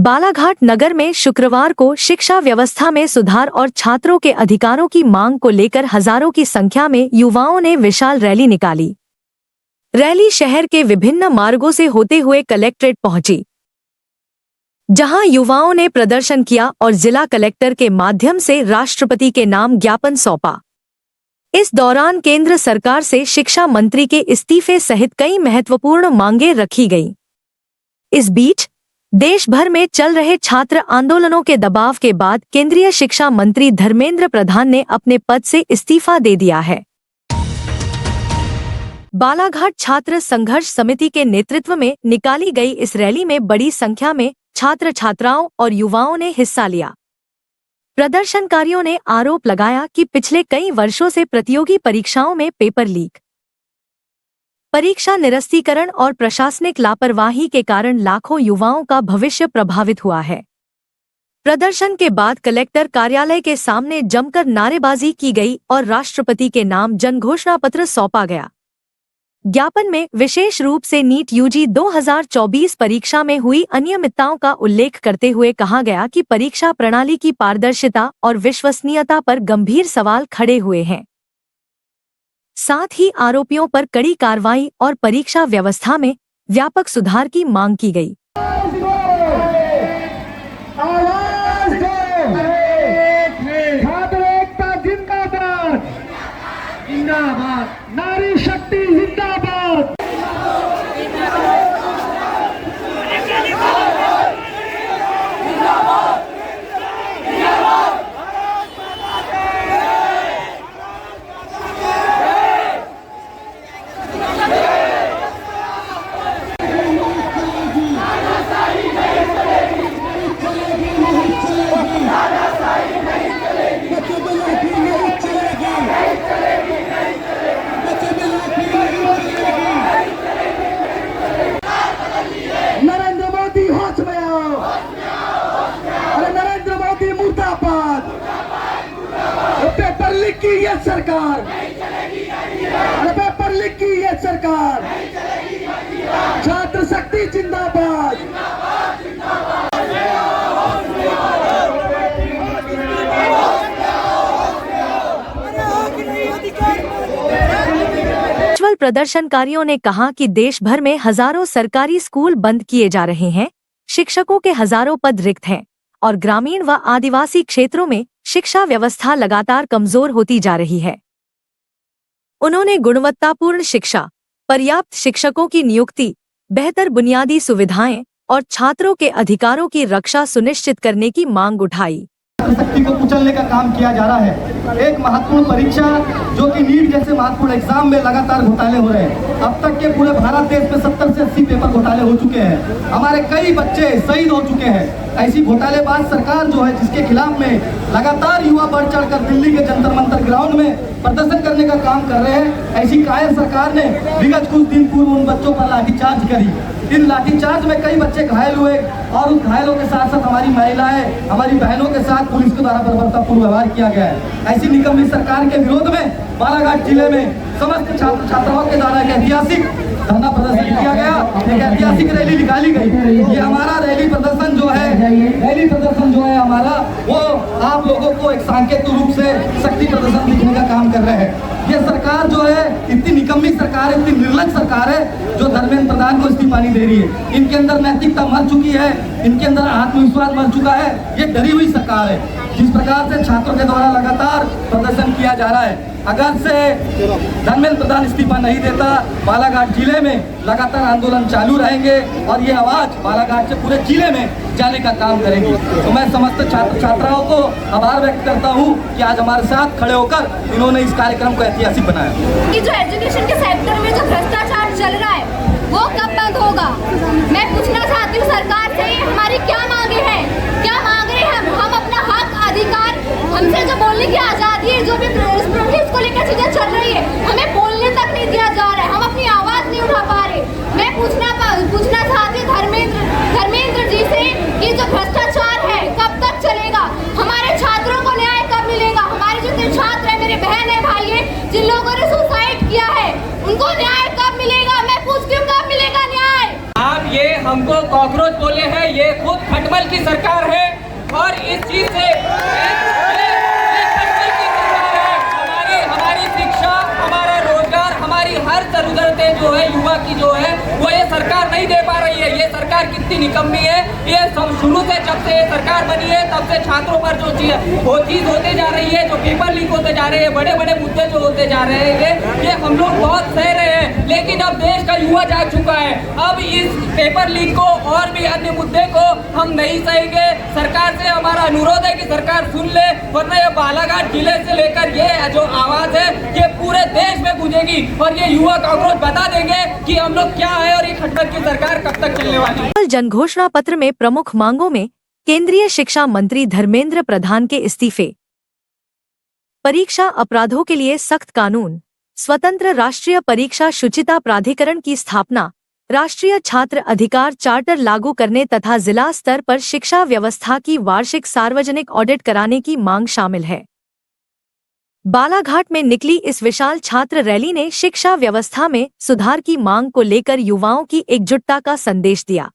बालाघाट नगर में शुक्रवार को शिक्षा व्यवस्था में सुधार और छात्रों के अधिकारों की मांग को लेकर हजारों की संख्या में युवाओं ने विशाल रैली निकाली। रैली शहर के विभिन्न मार्गों से होते हुए कलेक्ट्रेट पहुंची, जहां युवाओं ने प्रदर्शन किया और जिला कलेक्टर के माध्यम से राष्ट्रपति के नाम ज्ञापन सौंपा। इस दौरान केंद्र सरकार से शिक्षा मंत्री के इस्तीफे सहित कई महत्वपूर्ण मांगें रखी गईं। इस बीच देश भर में चल रहे छात्र आंदोलनों के दबाव के बाद केंद्रीय शिक्षा मंत्री धर्मेंद्र प्रधान ने अपने पद से इस्तीफा दे दिया है। बालाघाट छात्र संघर्ष समिति के नेतृत्व में निकाली गई इस रैली में बड़ी संख्या में छात्र छात्राओं और युवाओं ने हिस्सा लिया। प्रदर्शनकारियों ने आरोप लगाया कि पिछले कई वर्षों से प्रतियोगी परीक्षाओं में पेपर लीक, परीक्षा निरस्तीकरण और प्रशासनिक लापरवाही के कारण लाखों युवाओं का भविष्य प्रभावित हुआ है। प्रदर्शन के बाद कलेक्टर कार्यालय के सामने जमकर नारेबाजी की गई और राष्ट्रपति के नाम जनघोषणा पत्र सौंपा गया। ज्ञापन में विशेष रूप से नीट यूजी 2024 परीक्षा में हुई अनियमितताओं का उल्लेख करते हुए कहा गया कि परीक्षा प्रणाली की पारदर्शिता और विश्वसनीयता पर गंभीर सवाल खड़े हुए हैं। साथ ही आरोपियों पर कड़ी कार्रवाई और परीक्षा व्यवस्था में व्यापक सुधार की मांग की गई। नारी शक्ति जिंदाबाद। पेपर लीक की ये सरकार, अरे पेपर लीक की ये सरकार, छात्र शक्ति जिंदाबाद। प्रदर्शनकारियों ने कहा कि देश भर में हजारों सरकारी स्कूल बंद किए जा रहे हैं, शिक्षकों के हजारों पद रिक्त हैं और ग्रामीण व आदिवासी क्षेत्रों में शिक्षा व्यवस्था लगातार कमजोर होती जा रही है। उन्होंने गुणवत्तापूर्ण शिक्षा, पर्याप्त शिक्षकों की नियुक्ति, बेहतर बुनियादी सुविधाएं और छात्रों के अधिकारों की रक्षा सुनिश्चित करने की मांग उठाई। शक्ति को कुचलने का काम किया जा रहा है। एक महत्वपूर्ण परीक्षा जो कि नीट जैसे महत्वपूर्ण एग्जाम में लगातार घोटाले हो रहे हैं। अब तक के पूरे भारत देश में 70 से 80 पेपर घोटाले हो चुके हैं। हमारे कई बच्चे शहीद हो चुके हैं। ऐसी घोटालेबाज सरकार जो है, जिसके खिलाफ में लगातार युवा बढ़ चढ़कर दिल्ली के जंतर मंतर ग्राउंड में प्रदर्शन करने का काम कर रहे हैं, ऐसी कायर सरकार ने विगत कुछ दिन पूर्व उन बच्चों पर लाठीचार्ज करी। इन लाठीचार्ज में कई बच्चे घायल हुए और उन घायलों के साथ साथ हमारी महिलाएं, हमारी बहनों के साथ पुलिस के द्वारा बर्बरतापूर्ण व्यवहार किया गया है। ऐसी निकम्मी सरकार के विरोध में बालाघाट जिले में समस्त छात्र छात्राओं के द्वारा एक ऐतिहासिक धरना प्रदर्शन किया गया, एक ऐतिहासिक रैली निकाली गई। ये हमारा रैली प्रदर्शन जो है हमारा, वो आप लोगों को एक सांकेतिक रूप से शक्ति प्रदर्शन दिखने का काम कर रहे हैं। ये सरकार जो है इतनी निकम्मी सरकार है, इतनी निर्लज सरकार है, जो धर्मेंद्र प्रधान को इस्तीफा नहीं दे रही है। इनके अंदर नैतिकता मर चुकी है, इनके अंदर आत्मविश्वास मर चुका है। ये डरी हुई सरकार है। जिस प्रकार से छात्रों के द्वारा लगातार प्रदर्शन किया जा रहा है, अगर से धर्मेंद्र प्रधान इस्तीफा नहीं देता, बालाघाट जिले में लगातार आंदोलन चालू रहेंगे और ये आवाज बालाघाट से पूरे जिले में जाने का काम करेंगे। तो मैं समस्त छात्र छात्राओं को आभार व्यक्त करता हूँ कि आज हमारे साथ खड़े होकर इन्होंने इस कार्यक्रम को ऐतिहासिक बनाया। कि जो एजुकेशन के सेक्टर में जो भ्रष्टाचार चल रहा है वो कब बंद होगा? मैं पूछना चाहती हूँ सरकार से, हमारी क्या मांगे हैं, क्या मांग रहे हैं हम अपना हक अधिकार, हमसे जो बोलने की आजादी है, जो भी इसको लेकर चीजें चल रही है, हमें बोलने तक नहीं दिया जा रहा है, हम अपनी आवाज नहीं उठा पा रहे। मैं पूछना चाहती हूँ धर्मेंद्र जी से कि जो भ्रष्टाचार है कब तक चलेगा? हमारे छात्रों को न्याय कब मिलेगा? हमारे जितने छात्र है, मेरे बहन है, भाई है, जिन लोगों ने सुसाइड किया है, उनको न्याय कब मिलेगा? मैं पूछती हूँ कब मिलेगा न्याय? आप ये हमको कॉकरोच बोले हैं, ये खुद खटमल की सरकार है और इस चीज से खटमल की सरकार है। हमारी शिक्षा, हमारा रोजगार, हमारी हर जरूरतें जो है युवा की जो है वो ये सरकार नहीं दे पा रही है। ये सरकार कितनी निकम्मी है। ये सब शुरू से जब से ये सरकार बनी है तब से छात्रों पर जो चीज होते जा रही है, जो पेपर लीक होते जा रहे हैं, बड़े बड़े मुद्दे जो होते जा रहे हैं, ये हम लोग बहुत सह रहे हैं। लेकिन अब देश का युवा जाग चुका है। अब इस पेपर लीक को और भी अन्य मुद्दे को हम नहीं सहेंगे। सरकार से हमारा अनुरोध है कि सरकार सुन ले, वरना ये बालाघाट जिले से लेकर ये जो आवाज है ये पूरे देश में गूंजेगी और ये युवा कांग्रेस बता देंगे कि हम लोग क्या है और ये खट्टर की सरकार कब तक चलने वाली है। जन घोषणा पत्र में प्रमुख मांगों में केंद्रीय शिक्षा मंत्री धर्मेंद्र प्रधान के इस्तीफे, परीक्षा अपराधों के लिए सख्त कानून, स्वतंत्र राष्ट्रीय परीक्षा शुचिता प्राधिकरण की स्थापना, राष्ट्रीय छात्र अधिकार चार्टर लागू करने तथा जिला स्तर पर शिक्षा व्यवस्था की वार्षिक सार्वजनिक ऑडिट कराने की मांग शामिल है। बालाघाट में निकली इस विशाल छात्र रैली ने शिक्षा व्यवस्था में सुधार की मांग को लेकर युवाओं की एकजुटता का संदेश दिया।